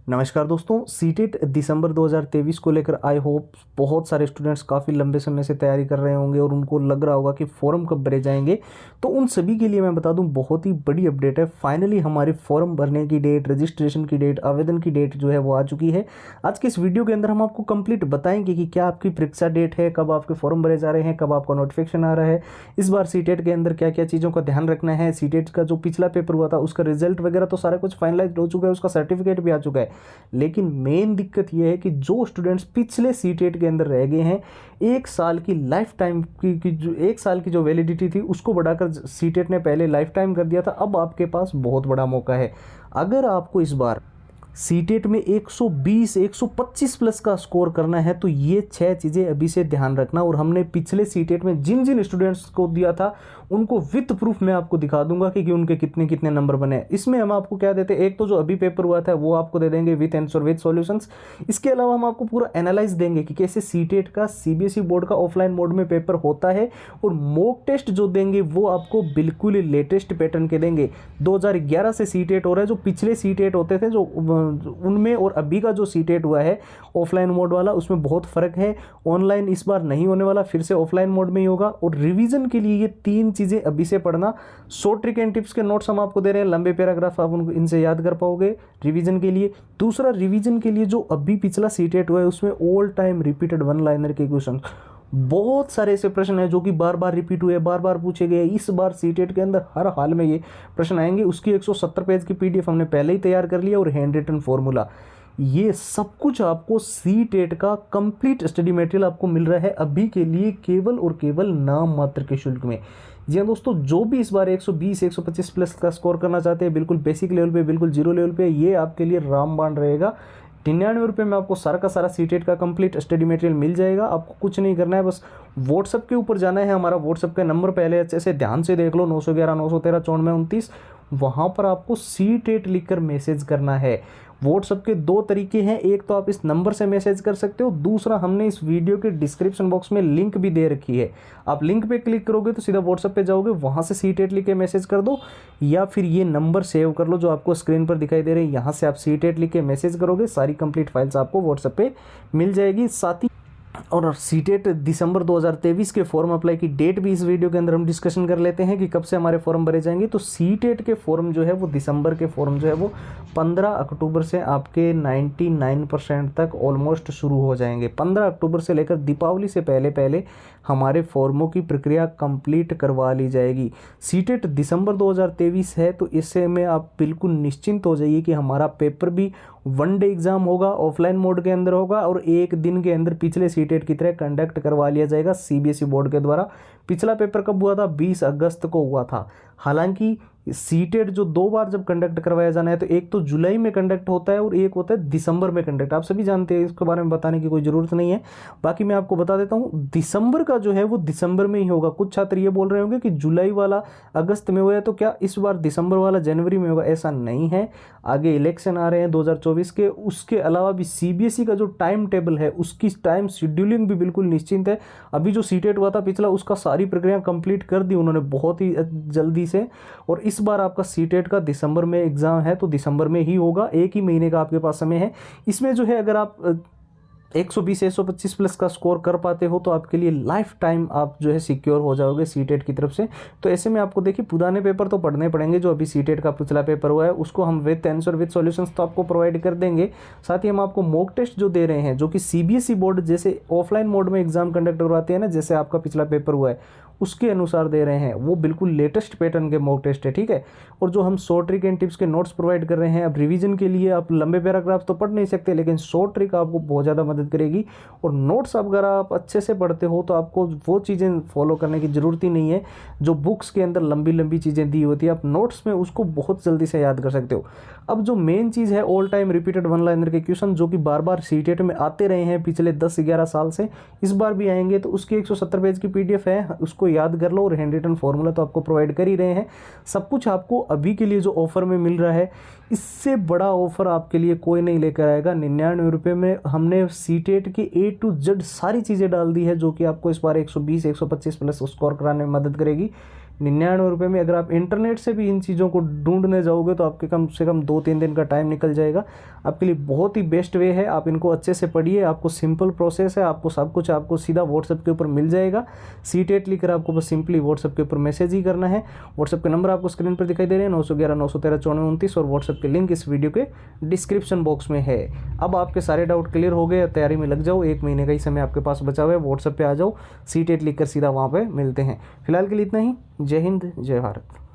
नमस्कार दोस्तों, सीटेट दिसंबर 2023 को लेकर आई होप बहुत सारे स्टूडेंट्स काफ़ी लंबे समय से तैयारी कर रहे होंगे और उनको लग रहा होगा कि फॉर्म कब भरे जाएंगे। तो उन सभी के लिए मैं बता दूं, बहुत ही बड़ी अपडेट है। फाइनली हमारे फॉर्म भरने की डेट, रजिस्ट्रेशन की डेट, आवेदन की डेट जो है वो आ चुकी है। आज के इस वीडियो के अंदर हम आपको कंप्लीट बताएंगे कि क्या आपकी परीक्षा डेट है, कब आपके फॉर्म भरे जा रहे हैं, कब आपका नोटिफिकेशन आ रहा है, इस बार सीटेट के अंदर क्या क्या चीज़ों का ध्यान रखना है, सीटेट का जो पिछला पेपर हुआ था उसका रिजल्ट वगैरह तो सारा कुछ फाइनलाइज हो चुका है, उसका सर्टिफिकेट भी आ चुका है। लेकिन मेन दिक्कत यह है कि जो स्टूडेंट्स पिछले सीटेट के अंदर रह गए हैं, एक साल की लाइफ टाइम की जो एक साल की जो वैलिडिटी थी उसको बढ़ाकर सीटेट ने पहले लाइफ टाइम कर दिया था। अब आपके पास बहुत बड़ा मौका है। अगर आपको इस बार सीटेट में 120 125 प्लस का स्कोर करना है तो ये 6 चीज़ें अभी से ध्यान रखना। और हमने पिछले सीटेट में जिन जिन स्टूडेंट्स को दिया था उनको विद प्रूफ मैं आपको दिखा दूंगा कि उनके कितने कितने नंबर बने। इसमें हम आपको क्या देते हैं, एक तो जो अभी पेपर हुआ था वो आपको दे देंगे विथ आंसर विथ सॉल्यूशंस। इसके अलावा हम आपको पूरा एनालाइज देंगे कि कैसे सीटेट का सीबीएसई बोर्ड का ऑफलाइन मोड में पेपर होता है। और मॉक टेस्ट जो देंगे वो आपको बिल्कुल लेटेस्ट पैटर्न के देंगे। 2011 से सीटेट हो रहा है। जो पिछले सीटेट होते थे जो उनमें और अभी का जो सीटेट हुआ है ऑफलाइन मोड वाला, उसमें बहुत फ़र्क है। ऑनलाइन इस बार नहीं होने वाला, फिर से ऑफलाइन मोड में ही होगा। और रिवीजन के लिए ये 3 चीज़ें अभी से पढ़ना। शॉर्ट ट्रिक एंड टिप्स के नोट्स हम आपको दे रहे हैं, लंबे पैराग्राफ आप उनको इनसे याद कर पाओगे रिवीजन के लिए। दूसरा, रिवीजन के लिए जो अभी पिछला सीटेट हुआ है उसमें all time repeated one liner के क्वेश्चन, बहुत सारे ऐसे प्रश्न हैं जो कि बार बार रिपीट हुए, बार बार पूछे गए। इस बार सीटेट के अंदर हर हाल में ये प्रश्न आएंगे। उसकी 170 पेज की पीडीएफ हमने पहले ही तैयार कर लिया और हैंड रिटन फॉर्मूला, ये सब कुछ आपको सीटेट का कंप्लीट स्टडी मटेरियल आपको मिल रहा है अभी के लिए केवल और केवल नाम मात्र के शुल्क में। जी हाँ दोस्तों, जो भी इस बार 120 125 प्लस का स्कोर करना चाहते हैं, बिल्कुल बेसिक लेवल पे, बिल्कुल जीरो लेवल पे, ये आपके लिए रामबाण रहेगा। 99 रुपये में आपको सारा का सारा सीटेट का कंप्लीट स्टडी मटेरियल मिल जाएगा। आपको कुछ नहीं करना है, बस व्हाट्सअप के ऊपर जाना है। हमारा व्हाट्सअप का नंबर पहले अच्छे से ध्यान से देख लो, 911 913 9429। वहाँ पर आपको सीटेट लिखकर मैसेज करना है। व्हाट्सअप के 2 तरीके हैं, एक तो आप इस नंबर से मैसेज कर सकते हो, दूसरा हमने इस वीडियो के डिस्क्रिप्शन बॉक्स में लिंक भी दे रखी है। आप लिंक पे क्लिक करोगे तो सीधा व्हाट्सअप पे जाओगे, वहाँ से सीटेट लिख के मैसेज कर दो, या फिर ये नंबर सेव कर लो जो आपको स्क्रीन पर दिखाई दे रहे हैं। यहाँ से आप सीटेट लिख के मैसेज करोगे, सारी कंप्लीट फाइल्स आपको व्हाट्सएप पे मिल जाएगी। साथ ही और सीटेट दिसंबर 2023 के फॉर्म अप्लाई की डेट भी इस वीडियो के अंदर हम डिस्कशन कर लेते हैं कि कब से हमारे फॉर्म भरे जाएंगे। तो सीटेट के फॉर्म जो है वो दिसंबर के फॉर्म जो है वो 15 अक्टूबर से आपके 99% तक ऑलमोस्ट शुरू हो जाएंगे। 15 अक्टूबर से लेकर दीपावली से पहले पहले हमारे फॉर्मों की प्रक्रिया कंप्लीट करवा ली जाएगी। सीटेट दिसंबर 2023 है तो इससे में आप बिल्कुल निश्चिंत हो जाइए कि हमारा पेपर भी 1 डे एग्ज़ाम होगा, ऑफलाइन मोड के अंदर होगा और एक दिन के अंदर पिछले सीटेट की तरह कंडक्ट करवा लिया जाएगा सीबीएसई बोर्ड के द्वारा। पिछला पेपर कब हुआ था? 20 अगस्त को हुआ था। हालांकि सीटेट जो 2 बार जब कंडक्ट करवाया जाना है तो एक तो जुलाई में कंडक्ट होता है और एक होता है दिसंबर में कंडक्ट। आप सभी जानते हैं, इसके बारे में बताने की कोई ज़रूरत नहीं है। बाकी मैं आपको बता देता हूँ, दिसंबर का जो है वो दिसंबर में ही होगा। कुछ छात्र ये बोल रहे होंगे कि जुलाई वाला अगस्त में हुआ है तो क्या इस बार दिसंबर वाला जनवरी में होगा? ऐसा नहीं है। आगे इलेक्शन आ रहे हैं 2024 के, उसके अलावा भी सीबीएसई का जो टाइम टेबल है उसकी टाइम शेड्यूलिंग भी बिल्कुल निश्चिंत है। अभी जो सीटेट हुआ था पिछला, उसका सारी प्रक्रिया कंप्लीट कर दी उन्होंने बहुत ही जल्दी से। और इस बार आपका सीटेट का दिसंबर में एग्ज़ाम है तो दिसंबर में ही होगा। एक ही महीने का आपके पास समय है। इसमें जो है अगर आप 120 125 प्लस का स्कोर कर पाते हो तो आपके लिए लाइफ टाइम आप जो है सिक्योर हो जाओगे सीटेट की तरफ से। तो ऐसे में आपको देखिए पुराने पेपर तो पढ़ने पड़ेंगे। जो अभी सीटेट का पिछला पेपर हुआ है उसको हम विद आंसर विद सॉल्यूशंस तो आपको प्रोवाइड कर देंगे। साथ ही हम आपको मॉक टेस्ट जो दे रहे हैं, जो कि सीबीएसई बोर्ड जैसे ऑफलाइन मोड में एग्जाम कंडक्ट करवाते हैं ना, जैसे आपका पिछला पेपर हुआ है उसके अनुसार दे रहे हैं। वो बिल्कुल लेटेस्ट पैटर्न के मॉक टेस्ट है, ठीक है। और जो हम शॉर्ट ट्रिक एंड टिप्स के नोट्स प्रोवाइड कर रहे हैं, अब रिवीजन के लिए आप लंबे पैराग्राफ तो पढ़ नहीं सकते, लेकिन शॉर्ट ट्रिक आपको बहुत ज़्यादा मदद करेगी। और नोट्स अगर आप अच्छे से पढ़ते हो तो आपको वो चीज़ें फॉलो करने की ज़रूरत ही नहीं है जो बुक्स के अंदर लंबी लंबी चीज़ें दी होती है। आप नोट्स में उसको बहुत जल्दी से याद कर सकते हो। अब जो मेन चीज़ है, all time repeated one liner के क्वेश्चन जो कि बार बार सीटेट में आते रहे हैं पिछले 10-11 साल से, इस बार भी आएंगे। तो उसकी 170 पेज की पीडीएफ है, उसको याद कर लो। और हैंड रिटन फॉर्मूला तो आपको प्रोवाइड कर ही रहे हैं। सब कुछ आपको अभी के लिए जो ऑफर में मिल रहा है, इससे बड़ा ऑफर आपके लिए कोई नहीं लेकर आएगा। 99 रुपये में हमने सीटेट की A to Z सारी चीज़ें डाल दी है जो कि आपको इस बार 120 125 प्लस स्कोर कराने में मदद करेगी। ₹99 में। अगर आप इंटरनेट से भी इन चीज़ों को ढूंढने जाओगे तो आपके कम से कम 2-3 दिन का टाइम निकल जाएगा। आपके लिए बहुत ही बेस्ट वे है, आप इनको अच्छे से पढ़िए। आपको सिंपल प्रोसेस है, आपको सब कुछ आपको सीधा व्हाट्सएप के ऊपर मिल जाएगा। सीटेट लिखकर आपको बस सिंपली व्हाट्सएप के ऊपर मैसेज ही करना है। व्हाट्सएप के नंबर आपको स्क्रीन पर दिखाई दे रहे हैं 911-913-9429 और व्हाट्सएप के लिंक इस वीडियो के डिस्क्रिप्शन बॉक्स में है। अब आपके सारे डाउट क्लियर हो गए, तैयारी में लग जाओ। 1 महीने का ही समय आपके पास बचा हुआ है। व्हाट्सएप पे आ जाओ, सीटेट लिखकर सीधा वहाँ पे मिलते हैं। फिलहाल के लिए इतना ही। जय हिंद, जय भारत।